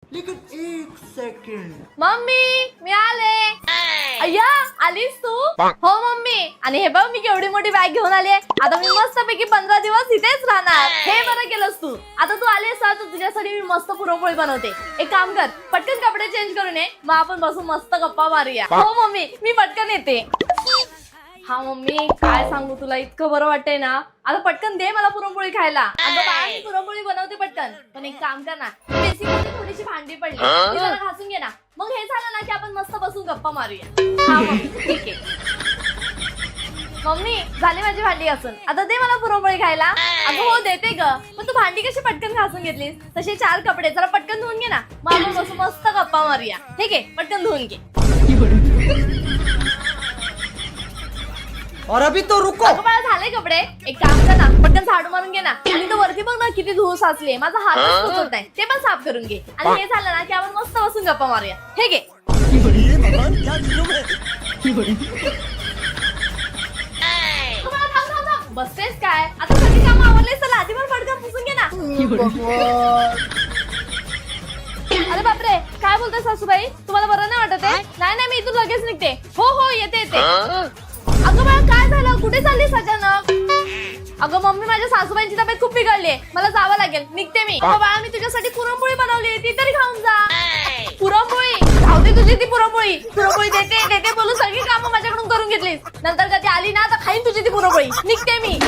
लेकिन एक second. Mummy मी आले. अय्या आलीस तू? हो मम्मी. आणि हे बघ मी केवढी मोठी बॅग घेऊन आली. आता मी मस्त पैकी 15 दिवस इथेच राहणार. हे बरं केलंस तू. आता तू आलीस तर तुझ्यासाठी मी मस्त पुरणपोळी बनवते. एक काम कर, पटकन कपडे चेंज करून ये, मग आपण बसून मस्त गप्पा मारूया. हो मम्मी मी पटकन येते. हा मम्मी काय सांगू तुला, इतकं बरं वाटतंय ना. आता पटकन दे मला पुरणपोळी खायला. अगं बाळा मी पुरणपोळी बनवते पटकन. पण एक काम कर ना, बेसिकली थोडीशी भांडी पडली ती जरा घासून घे ना. मग हे झालं ना की आपण मस्त बसून गप्पा मारूया. हा मम्मी ठीक आहे. मम्मी झाली माझी भांडी घासून, आता दे मला पुरणपोळी खायला. अगं हो देते ग, पण तू भांडी कशी पटकन घासून घेतलीस? तसे 4 कपडे जरा पटकन धुवून घे ना, मग आपण बसून मस्त गप्पा मारूया. ठीक आहे पटकन धुवून घे. और अभी तो रुको. अगं बाळा झाले कपडे, एक काम कर ना पटकन झाडू मारून घे ना. आणि तो वरती बघ ना किती धूळ साचली, माझा हातच पोचत नाही, ते पण साफ करून घे. आणि हे झालं ना की आपण मस्त बसून गप्पा मारूया. हे घे. अगं बाळा, थांब थांब थांब, बसतेस काय? आता सगळी कामं आवरलीस, चला आधी पण पटकन पुसून घे ना. अरे बापरे काय बोलताय सासूबाई, तुम्हाला बरं नाही वाटत आहे? नाही नाही मी इथून लगेच निघते. हो हो येते येते. अगं बाळा काय झालं, कुठे चाललीस अचानक? अगं मम्मी माझ्या सासूबाईंची तब्येत खूप बिघडली, मला जावं लागेल, निघते मी. अगं बाळा मी तुझ्यासाठी पुरणपोळी बनवली, ती तरी खाऊन जा. पुरणपोळी खाऊ दे तुझी ती पुरणपोळी. पुरणपोळी देते देते बोलू सगळी कामं माझ्याकडून करून घेतलीस. नंतर कधी आली ना तर खाईन तुझी ती पुरणपोळी. निघते मी.